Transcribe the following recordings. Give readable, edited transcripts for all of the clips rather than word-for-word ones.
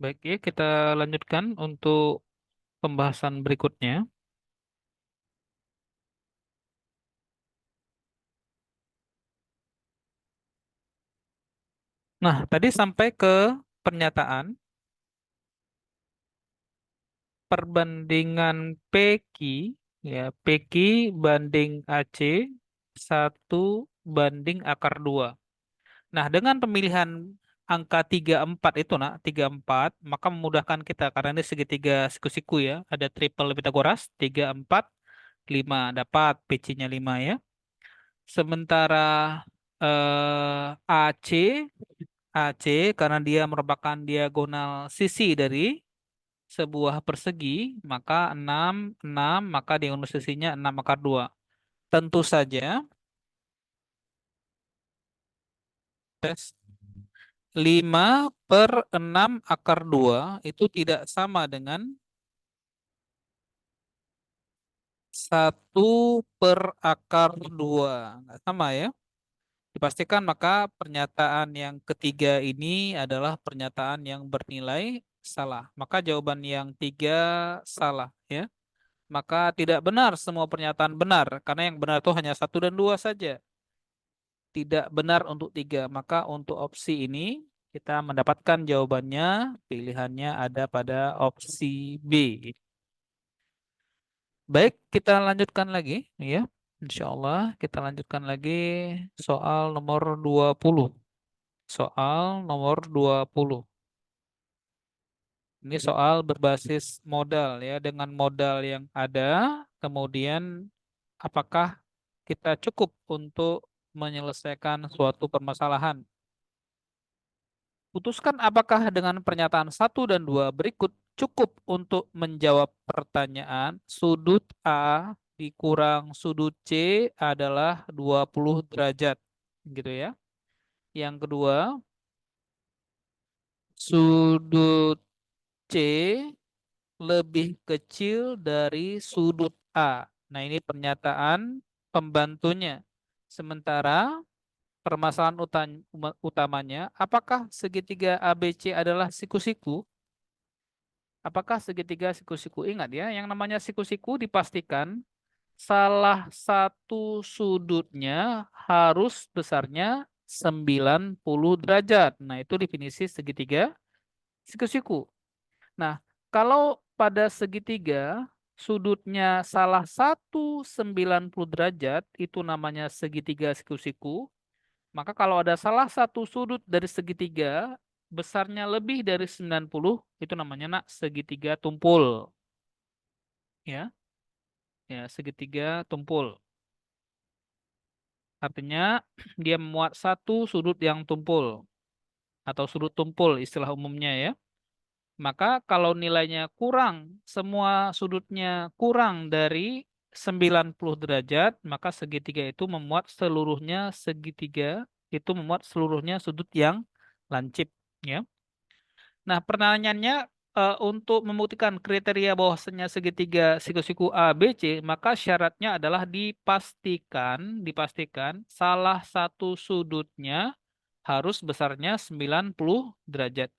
Baik ya, kita lanjutkan untuk pembahasan berikutnya. Nah, tadi sampai ke pernyataan perbandingan PQ, ya, PQ banding AC 1:akar 2. Nah, dengan pemilihan angka 34 itu, nak, 34, maka memudahkan kita karena ini segitiga siku-siku ya. Ada triple Pitagoras, 3, 4, 5. Dapat PC-nya 5 ya. Sementara AC, AC karena dia merupakan diagonal sisi dari sebuah persegi, maka 6, 6, maka diagonal sisinya 6/2. Tentu saja, tes 5/6/2 itu tidak sama dengan 1/akar 2. Nggak sama ya. Dipastikan maka pernyataan yang ketiga ini adalah pernyataan yang bernilai salah. Maka jawaban yang tiga salah ya. Maka tidak benar semua pernyataan benar karena yang benar itu hanya 1 dan 2 saja. Tidak benar untuk 3. Maka untuk opsi ini kita mendapatkan jawabannya, pilihannya ada pada opsi B. Baik, kita lanjutkan lagi ya. Insya Allah kita lanjutkan lagi soal nomor 20. Soal nomor 20. Ini soal berbasis modal ya. Dengan modal yang ada, kemudian apakah kita cukup untuk menyelesaikan suatu permasalahan? Putuskan apakah dengan pernyataan 1 dan 2 berikut cukup untuk menjawab pertanyaan sudut A dikurang sudut C adalah 20 derajat. Gitu ya. Yang kedua, sudut C lebih kecil dari sudut A. Nah, ini pernyataan pembantunya. Sementara permasalahan utamanya, apakah segitiga ABC adalah siku-siku? Apakah segitiga siku-siku? Ingat ya, yang namanya siku-siku dipastikan salah satu sudutnya harus besarnya 90 derajat. Nah, itu definisi segitiga siku-siku. Nah, kalau pada segitiga sudutnya salah satu 90 derajat, itu namanya segitiga siku-siku. Maka kalau ada salah satu sudut dari segitiga besarnya lebih dari 90, itu namanya nak segitiga tumpul. Ya, ya segitiga tumpul. Artinya dia memuat satu sudut yang tumpul atau sudut tumpul istilah umumnya ya. Maka kalau nilainya kurang, semua sudutnya kurang dari 90 derajat, maka segitiga itu memuat seluruhnya segitiga itu memuat seluruhnya sudut yang lancip ya. Nah, pertanyaannya untuk membuktikan kriteria bahwasanya segitiga siku-siku A, B, C, maka syaratnya adalah dipastikan salah satu sudutnya harus besarnya 90 derajat.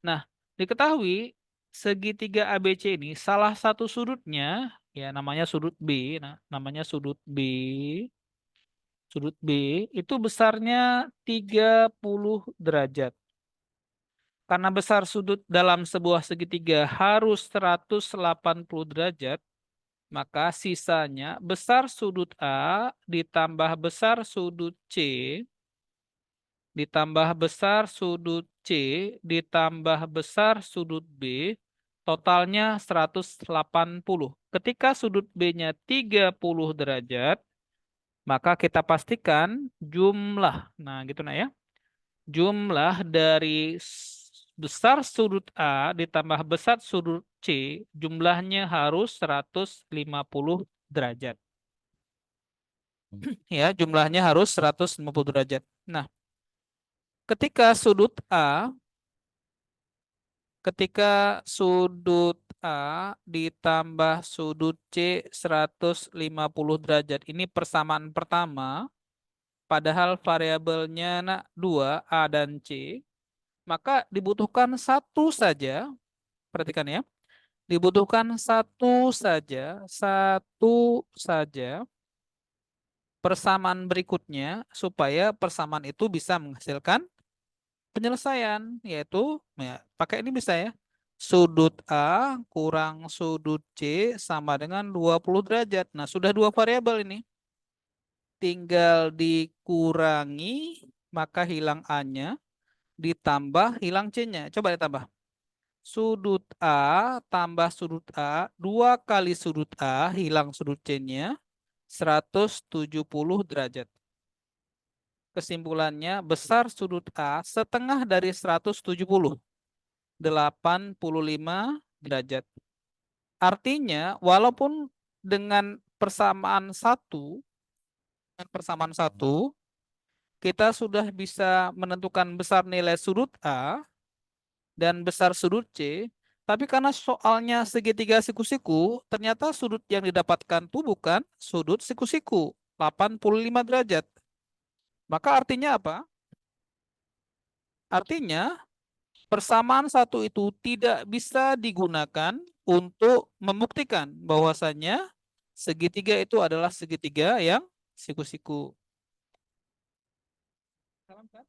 Nah, diketahui segitiga ABC ini salah satu sudutnya ya namanya sudut B. Nah, namanya sudut B. Sudut B itu besarnya 30 derajat. Karena besar sudut dalam sebuah segitiga harus 180 derajat, maka sisanya besar sudut A ditambah besar sudut C ditambah besar sudut C ditambah besar sudut B, totalnya 180. Ketika sudut B-nya 30 derajat, maka kita pastikan jumlah. Nah, gitu nah ya. Jumlah dari besar sudut A ditambah besar sudut C, jumlahnya harus 150 derajat. Ya, jumlahnya harus 150 derajat. Nah, ketika sudut A Ketika sudut A ditambah sudut C 150 derajat. Ini persamaan pertama. Padahal variabelnya 2, A dan C. maka dibutuhkan satu saja, perhatikan ya, dibutuhkan satu saja persamaan berikutnya supaya persamaan itu bisa menghasilkan penyelesaian, yaitu ya, pakai ini bisa ya. Sudut A kurang sudut C sama dengan 20 derajat. Nah, sudah dua variabel ini. Tinggal dikurangi, maka hilang A-nya, ditambah hilang C-nya. Coba ditambah. Sudut A tambah sudut A, 2 kali sudut A, hilang sudut C-nya, 170 derajat. Kesimpulannya, besar sudut A setengah dari 170, 85 derajat. Artinya, walaupun dengan persamaan satu, kita sudah bisa menentukan besar nilai sudut A dan besar sudut C, tapi karena soalnya segitiga siku-siku, ternyata sudut yang didapatkan itu bukan sudut siku-siku, 85 derajat. Maka artinya apa? Artinya persamaan satu itu tidak bisa digunakan untuk membuktikan bahwasannya segitiga itu adalah segitiga yang siku-siku. Salam kan?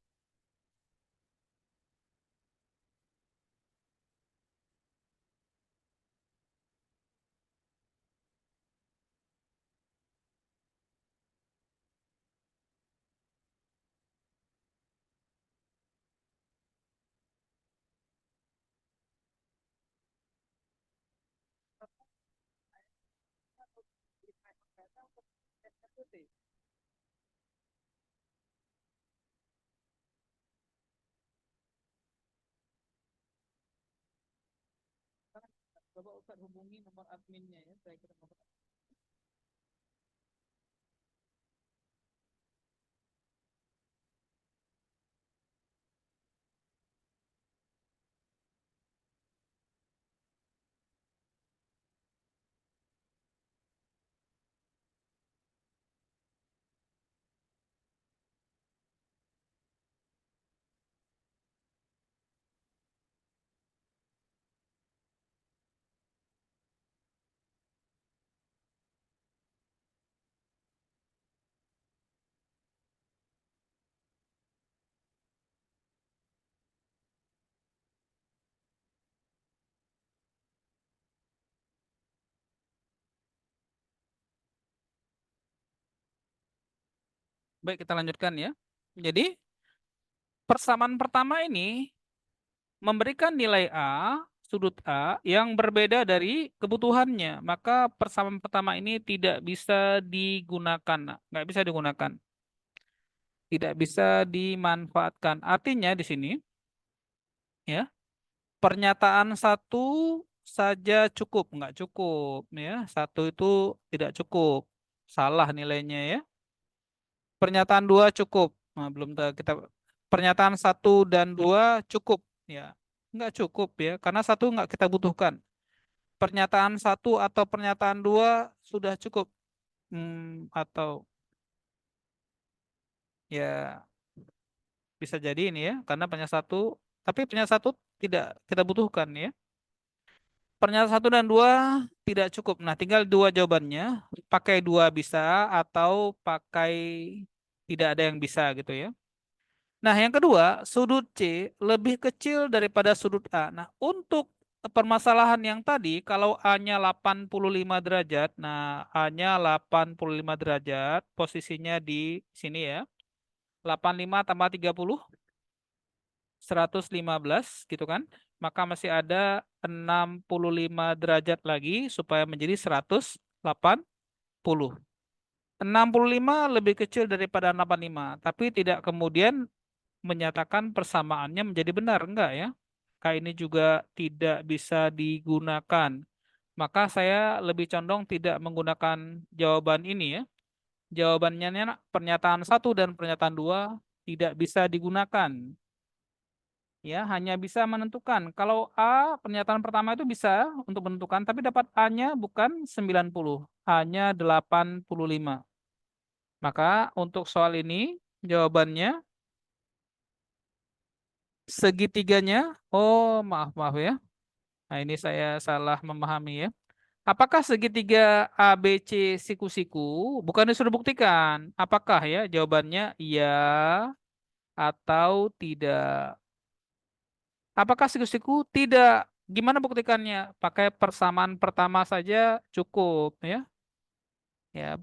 Coba Ustaz hubungi nomor adminnya ya, saya kira nomor. Baik, kita lanjutkan ya. Jadi, persamaan pertama ini memberikan nilai A, sudut A, yang berbeda dari kebutuhannya. Maka persamaan pertama ini tidak bisa digunakan. Nah, nggak bisa digunakan. Tidak bisa dimanfaatkan. Artinya di sini, ya, pernyataan satu saja cukup, nggak cukup. Ya, satu itu tidak cukup. Salah nilainya ya. Pernyataan dua cukup. Nah, belum kita pernyataan satu dan dua cukup ya. Nggak cukup ya, karena satu nggak kita butuhkan. Pernyataan satu atau pernyataan dua sudah cukup. Atau ya bisa jadi ini ya, karena pernyataan satu, tapi pernyataan satu tidak kita butuhkan ya. Pernyataan satu dan dua tidak cukup. Nah, tinggal dua jawabannya. Pakai dua bisa atau pakai tidak ada yang bisa gitu ya. Nah, yang kedua, sudut C lebih kecil daripada sudut A. Nah, untuk permasalahan yang tadi, kalau A-nya 85 derajat, nah A-nya 85 derajat, posisinya di sini ya. 85 tambah 30, 115 gitu kan. Maka masih ada 65 derajat lagi supaya menjadi 180. 65 lebih kecil daripada 85, tapi tidak kemudian menyatakan persamaannya menjadi benar, enggak ya. K ini juga tidak bisa digunakan. Maka saya lebih condong tidak menggunakan jawaban ini ya. Jawabannya pernyataan satu dan pernyataan dua tidak bisa digunakan. Ya, hanya bisa menentukan. Kalau A, pernyataan pertama itu bisa untuk menentukan, tapi dapat A-nya bukan 90, hanya 85. Maka untuk soal ini jawabannya Segitiganya, oh maaf maaf ya. Nah ini saya salah memahami ya. Apakah segitiga ABC siku-siku? Bukan disuruh buktikan. Apakah ya? Jawabannya iya atau tidak. Apakah siku-siku? Tidak. Gimana buktikannya? Pakai persamaan pertama saja cukup ya. Ya,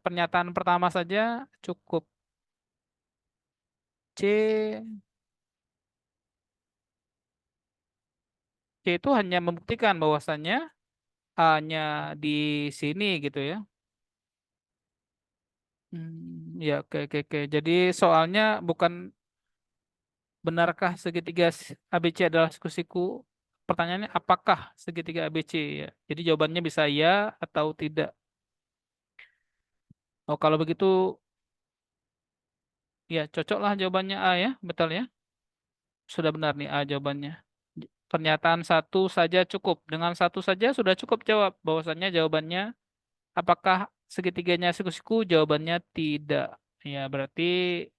pernyataan pertama saja cukup. C C itu hanya membuktikan bahwasannya hanya di sini gitu ya. Ya, oke, oke, oke. Jadi soalnya bukan benarkah segitiga ABC adalah siku-siku? Pertanyaannya apakah segitiga ABC ya? Jadi jawabannya bisa ya atau tidak. Oh, kalau begitu ya cocoklah jawabannya A ya, betul ya? Sudah benar nih A jawabannya. Pernyataan satu saja cukup. Dengan satu saja sudah cukup jawab bahwasannya jawabannya apakah segitiganya siku-siku? Jawabannya tidak. Ya, berarti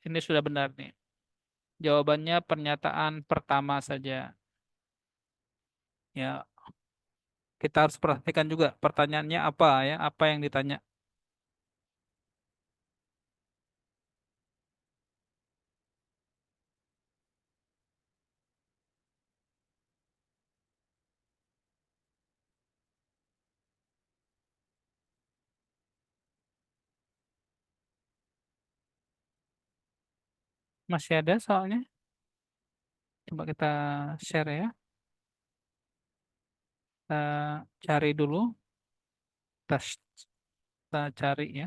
ini sudah benar nih. Jawabannya pernyataan pertama saja. Ya, kita harus perhatikan juga pertanyaannya apa ya, apa yang ditanya. Masih ada soalnya? Coba kita share ya. Kita cari dulu. Kita cari ya.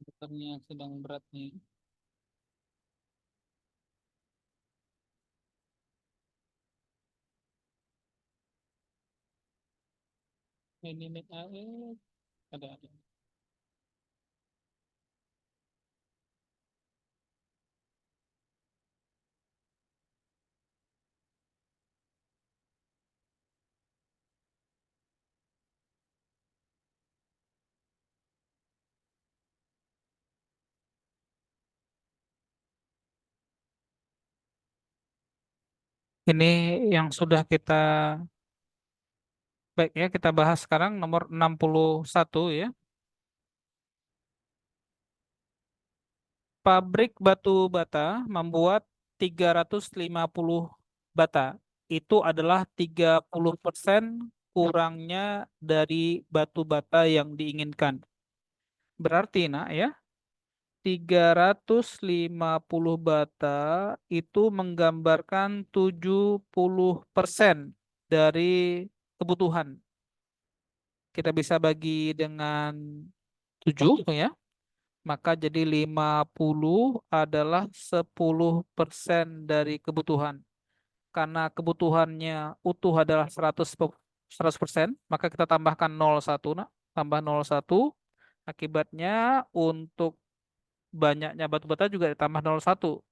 Dokternya sedang berat nih. Ini nih, ada. Ini yang sudah kita baik ya, kita bahas sekarang nomor 61 ya. Pabrik batu bata membuat 350 bata. Itu adalah 30% kurangnya dari batu bata yang diinginkan. Berarti nak ya, 350 bata itu menggambarkan 70% dari kebutuhan. Kita bisa bagi dengan 7 ya. Maka jadi 50 adalah 10% dari kebutuhan. Karena kebutuhannya utuh adalah 100%, maka kita tambahkan 0,1 nak. Tambah 0,1. Akibatnya untuk banyaknya batu bata juga ditambah 0,1.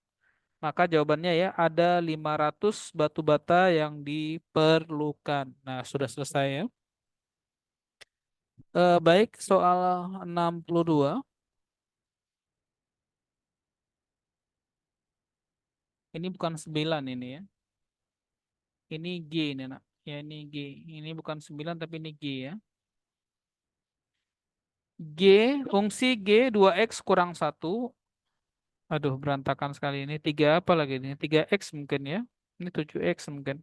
Maka jawabannya ya ada 500 batu bata yang diperlukan. Nah, sudah selesai ya. Baik, soal 62. Ini bukan 9 ini ya. Ini G ini nak. Ya ini G. Ini bukan 9 tapi ini G ya. G, fungsi G 2x kurang satu. Aduh, berantakan sekali ini. 3 apa lagi ini? 3x mungkin ya. Ini 7x mungkin.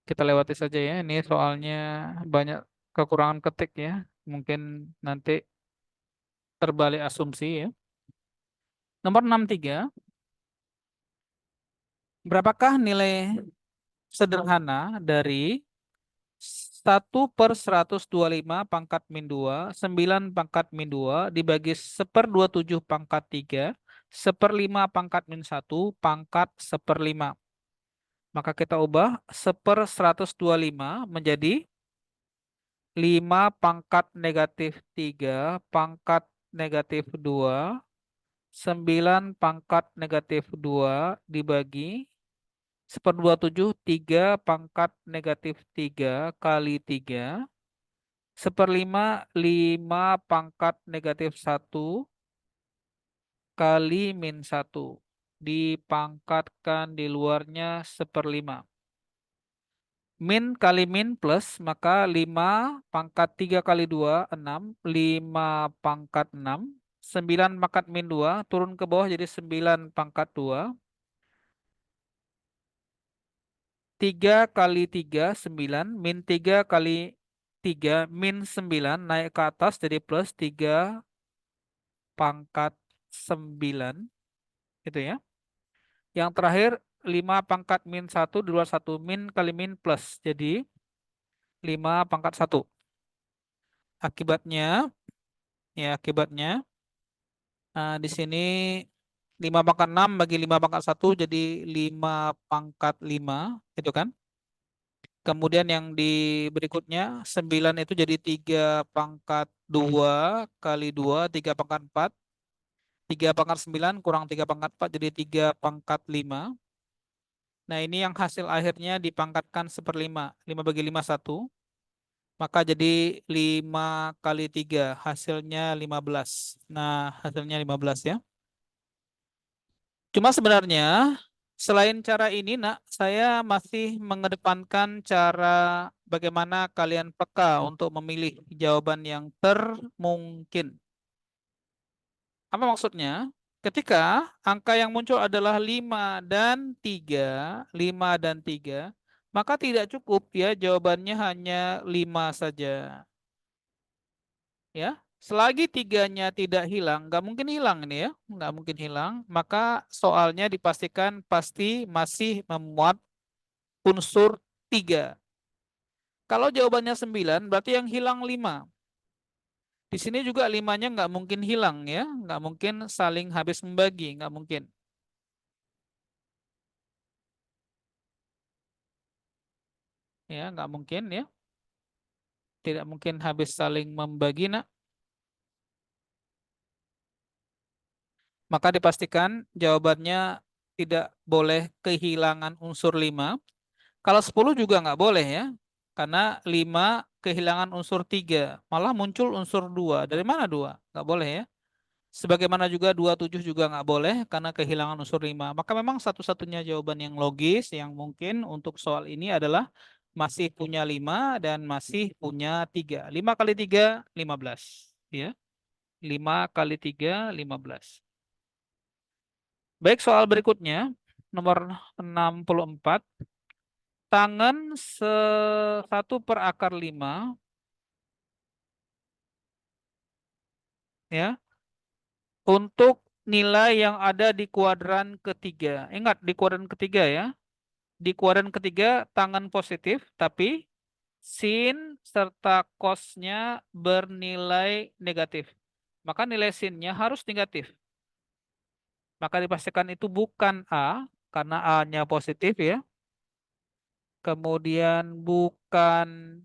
Kita lewati saja ya. Ini soalnya banyak kekurangan ketik ya. Mungkin nanti terbalik asumsi ya. Nomor 63. Berapakah nilai sederhana dari 1/125 pangkat min 2, 9 pangkat min 2 dibagi 1/27 pangkat 3, 1/5 pangkat min 1 pangkat 1/5. Maka kita ubah 1/125 menjadi 5 pangkat negatif 3 pangkat negatif 2, 9 pangkat negatif 2 dibagi 1/27, 3 pangkat negatif 3 kali 3, 1/5, 5 pangkat negatif 1 kali min 1. Dipangkatkan di luarnya 1/5. Min kali min plus, maka 5 pangkat 3 kali 2, 6. 5 pangkat 6. 9 pangkat min 2, turun ke bawah jadi 9 pangkat 2. 3 kali 3, 9. Min 3 kali 3, min 9. Naik ke atas jadi plus 3 pangkat 9. Gitu ya. Yang terakhir 5 pangkat min 1 di luar 1. Min kali min plus. Jadi 5 pangkat 1. Akibatnya, di sini 5 pangkat 6 bagi 5 pangkat 1 jadi 5 pangkat 5. Gitu kan. Kemudian yang di berikutnya 9 itu jadi 3 pangkat 2 kali 2, 3 pangkat 4. 3 pangkat 9 kurang 3 pangkat 4 jadi 3 pangkat 5. Nah ini yang hasil akhirnya dipangkatkan 1/5. 5 bagi 5, 1. Maka jadi 5 kali 3 hasilnya 15. Nah hasilnya 15 ya. Cuma sebenarnya selain cara ini nak, saya masih mengedepankan cara bagaimana kalian peka untuk memilih jawaban yang termungkin. Apa maksudnya? Ketika angka yang muncul adalah 5 dan 3, 5 dan 3, maka tidak cukup ya jawabannya hanya 5 saja. Ya, selagi tiganya tidak hilang, nggak mungkin hilang ini ya, nggak mungkin hilang, maka soalnya dipastikan pasti masih memuat unsur 3. Kalau jawabannya 9, berarti yang hilang 5. Di sini juga 5-nya nggak mungkin hilang ya, nggak mungkin saling habis membagi, nggak mungkin. Ya, nggak mungkin ya, tidak mungkin habis saling membagi nak. Maka dipastikan jawabannya tidak boleh kehilangan unsur 5. Kalau 10 juga nggak boleh ya. Karena 5 kehilangan unsur 3. Malah muncul unsur 2. Dari mana 2? Nggak boleh ya. Sebagaimana juga 27 juga nggak boleh karena kehilangan unsur 5. Maka memang satu-satunya jawaban yang logis yang mungkin untuk soal ini adalah masih punya 5 dan masih punya 3. 5 kali 3, 15. Ya. 5 kali 3, 15. Baik, soal berikutnya. Nomor 64. Tangan 1/5 ya untuk nilai yang ada di kuadran ketiga. Ingat di kuadran ketiga ya. Di kuadran ketiga tangan positif tapi sin serta cosnya bernilai negatif. Maka nilai sinnya harus negatif. Maka dipastikan itu bukan A karena A-nya positif ya. Kemudian bukan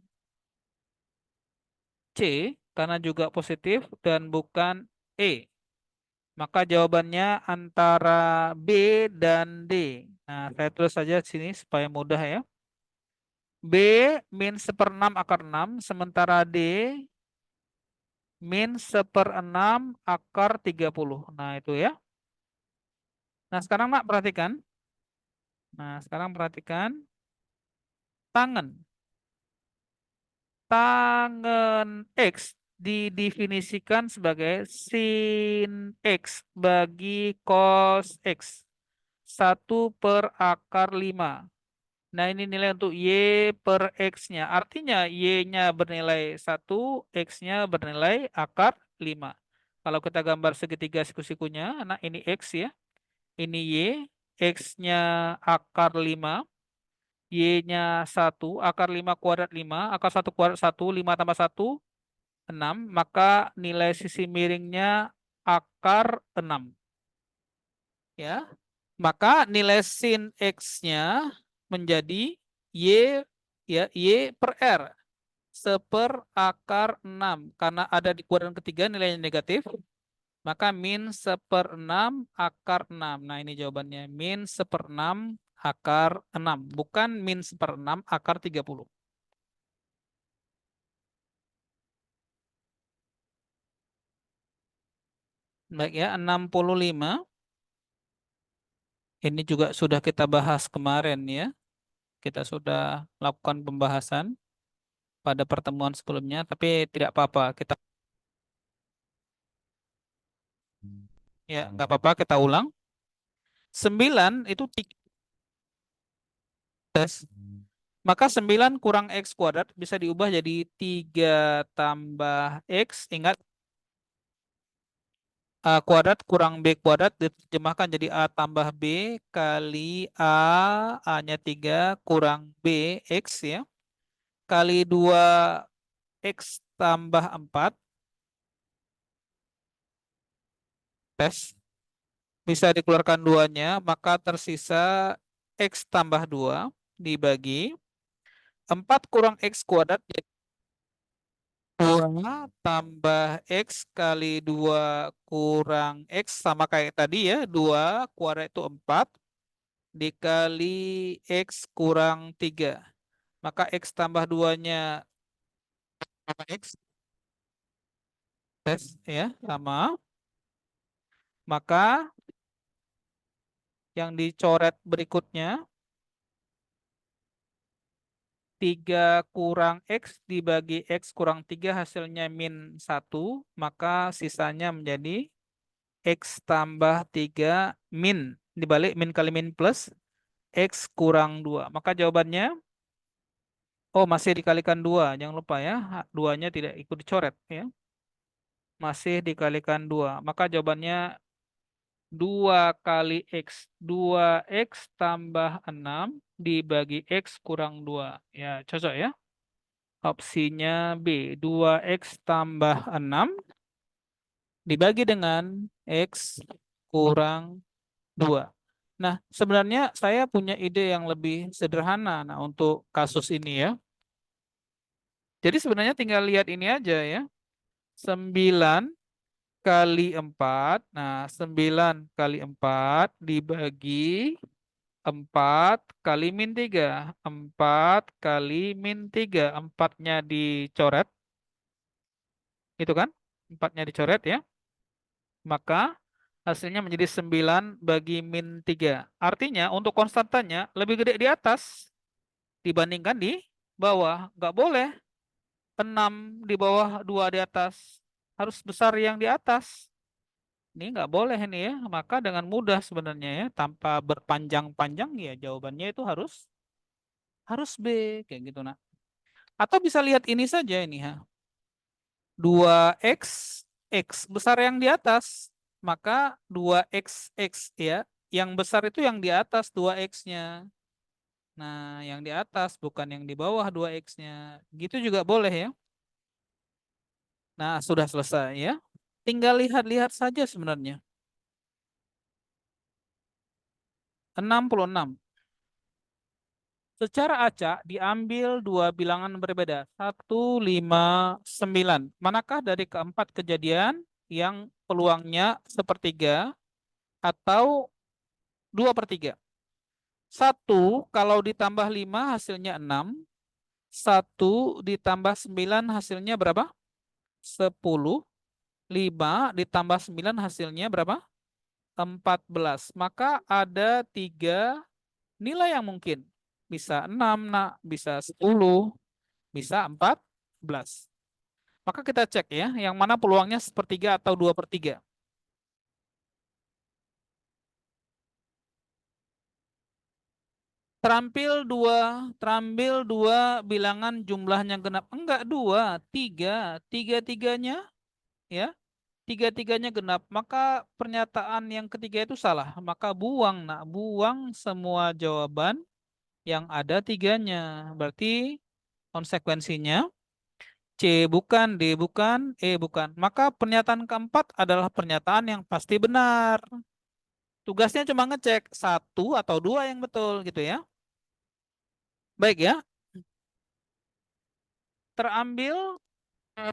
C karena juga positif dan bukan E. Maka jawabannya antara B dan D. Nah, saya tulis saja di sini supaya mudah ya. B min 1/6 akar 6, sementara D min 1/6 akar 30. Nah, itu ya. Nah, sekarang Mak perhatikan. Nah, sekarang perhatikan tangan. Tangen X didefinisikan sebagai sin X bagi cos X. 1/5. Nah ini nilai untuk Y per X-nya. Artinya Y-nya bernilai 1, X-nya bernilai akar 5. Kalau kita gambar segitiga siku-sikunya, nah ini X ya. Ini Y, X-nya akar 5. Y-nya 1, akar 5 kuadrat 5, akar 1 kuadrat 1, 5 tambah 1, 6. Maka nilai sisi miringnya akar 6. Ya. Maka nilai sin X-nya menjadi Y ya Y per R. 1/6. Karena ada di kuadran ketiga nilainya negatif, maka -1/6 akar 6. Nah, ini jawabannya. -1/6 akar 6. Bukan -1/6 akar 30. Baik ya, 65. Ini juga sudah kita bahas kemarin ya. Kita sudah lakukan pembahasan pada pertemuan sebelumnya, tapi tidak apa-apa. Ya, nggak apa-apa, kita ulang. 9 itu 3. Maka 9 kurang X kuadrat bisa diubah jadi 3 tambah X. Ingat, A kuadrat kurang B kuadrat diterjemahkan jadi A tambah B kali A-nya 3 kurang B, X ya. Kali 2 X tambah 4, tes. Bisa dikeluarkan duanya, maka tersisa X tambah 2 dibagi 4 kurang X kuadrat jadi 2 tambah X kali 2 kurang X sama kayak tadi ya. 2 kuadrat itu 4 dikali X kurang 3. Maka X tambah 2-nya sama X. Tes ya, sama. Maka yang dicoret berikutnya 3 kurang X dibagi X kurang 3 hasilnya -1. Maka sisanya menjadi X tambah 3 min. Dibalik min kali min plus X kurang 2. Maka jawabannya, oh masih dikalikan 2. Jangan lupa ya, 2-nya tidak ikut dicoret ya. Masih dikalikan 2. Maka jawabannya 2 kali X. 2X tambah 6 dibagi X kurang 2. Ya, cocok ya. Opsinya B. 2X tambah 6 dibagi dengan X kurang 2. Nah, sebenarnya saya punya ide yang lebih sederhana nah, untuk kasus ini ya. Jadi sebenarnya tinggal lihat ini aja ya. 9 kali 4. Nah, 9 kali 4 dibagi 4 kali min 3. 4 kali min 3. 4-nya dicoret. Itu kan? 4-nya dicoret ya. Maka hasilnya menjadi 9 bagi min 3. Artinya untuk konstantanya lebih gede di atas dibandingkan di bawah. Nggak boleh 6 di bawah, 2 di atas. Harus besar yang di atas. Ini nggak boleh ini ya. Maka dengan mudah sebenarnya ya, tanpa berpanjang-panjang ya jawabannya itu harus B kayak gitu nak. Atau bisa lihat ini saja ini ya. 2x x besar yang di atas. Maka 2x x ya. Yang besar itu yang di atas 2x-nya. Nah, yang di atas bukan yang di bawah 2x-nya. Gitu juga boleh ya. Nah, sudah selesai ya. Tinggal lihat-lihat saja sebenarnya. 66. Secara acak diambil dua bilangan berbeda. 159. Manakah dari keempat kejadian yang peluangnya sepertiga atau 2/3? 1 kalau ditambah 5 hasilnya 6. 1 ditambah 9 hasilnya berapa? 10. 5 ditambah 9 hasilnya berapa? 14. Maka ada 3 nilai yang mungkin. Bisa 6, nak, bisa 10, bisa 14. Maka kita cek ya, yang mana peluangnya sepertiga atau 2/3. Terambil dua bilangan jumlahnya genap. Enggak dua, tiga. Tiga-tiganya ya. Tiga-tiganya genap, maka pernyataan yang ketiga itu salah. Maka buang, nak, buang semua jawaban yang ada tiganya. Berarti konsekuensinya C bukan, D bukan, E bukan. Maka pernyataan keempat adalah pernyataan yang pasti benar. Tugasnya cuma ngecek 1 atau 2 yang betul gitu ya. Baik ya. terambil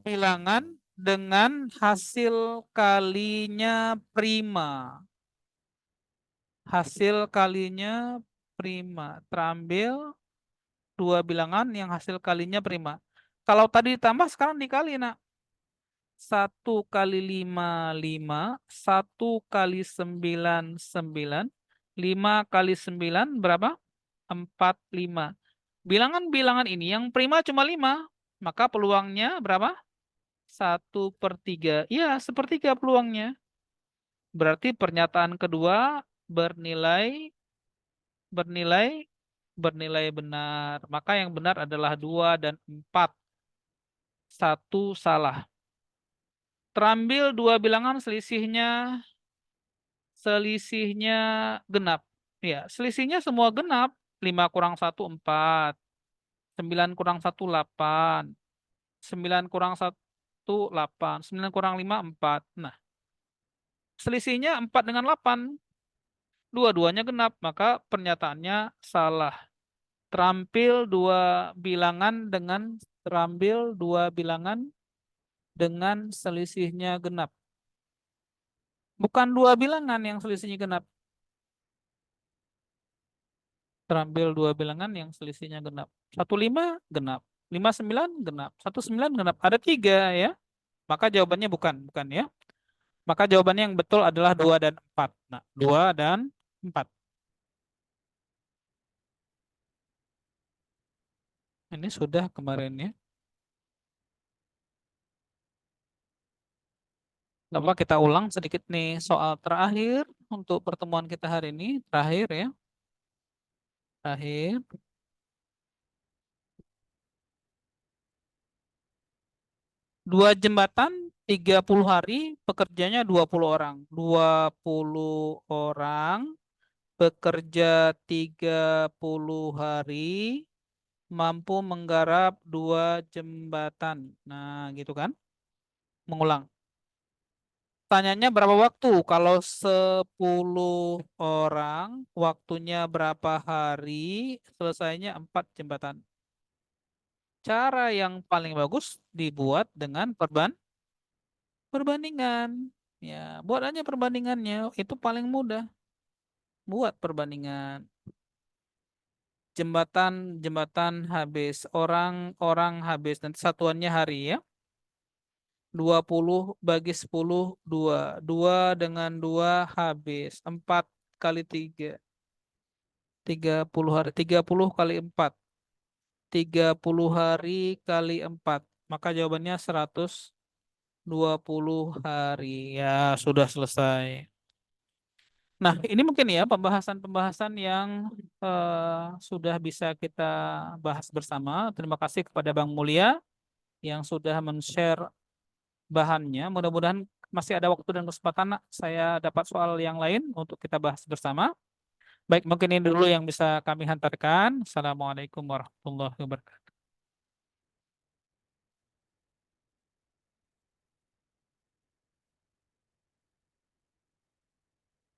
bilangan dengan hasil kalinya prima. Hasil kalinya prima. Terambil dua bilangan yang hasil kalinya prima. Kalau tadi ditambah, sekarang dikali, nak. 1 kali 5, 5. 1 kali 9, 9. 5 kali 9 berapa? 45. Bilangan-bilangan ini yang prima cuma 5. Maka peluangnya berapa? 1/3. Ya, sepertiga peluangnya. Berarti pernyataan kedua bernilai bernilai bernilai benar. Maka yang benar adalah 2 dan 4. 1 salah. Terambil dua bilangan selisihnya genap. Ya, selisihnya semua genap. 5 kurang 1 4. 9 kurang 1 8. 9 kurang 1 8. 9 kurang 5 4. Nah, selisihnya 4 dengan 8. Dua-duanya genap, maka pernyataannya salah. Terambil dua bilangan dengan selisihnya genap. Bukan dua bilangan yang selisihnya genap. Terambil dua bilangan yang selisihnya genap. 15 genap. 59 genap. 19 genap. Ada 3 ya. Maka jawabannya bukan ya. Maka jawabannya yang betul adalah 2 dan 4. Nah, 2 dan 4. Ini sudah kemarin ya. Coba kita ulang sedikit nih soal terakhir untuk pertemuan kita hari ini. Terakhir ya. Terakhir. Dua jembatan 30 hari, pekerjanya 20 orang. 20 orang bekerja 30 hari, mampu menggarap 2 jembatan. Nah, gitu kan? Mengulang. Tanyanya berapa waktu? Kalau 10 orang, waktunya berapa hari? Selesainya 4 jembatan. Cara yang paling bagus dibuat dengan perbandingan. Ya, buat aja perbandingannya. Itu paling mudah. Buat perbandingan. Jembatan habis, orang habis. Nanti satuannya hari ya. 20 bagi 10, 2. 2 dengan 2 habis. 4 kali 3. 30 hari. 30 kali 4. 30 hari kali 4. Maka jawabannya 120 hari. Ya, sudah selesai. Nah, ini mungkin ya pembahasan-pembahasan yang sudah bisa kita bahas bersama. Terima kasih kepada Bang Mulia yang sudah men-share bahannya. Mudah-mudahan masih ada waktu dan kesempatan saya dapat soal yang lain untuk kita bahas bersama. Baik, mungkin ini dulu yang bisa kami hantarkan. Assalamualaikum warahmatullahi wabarakatuh.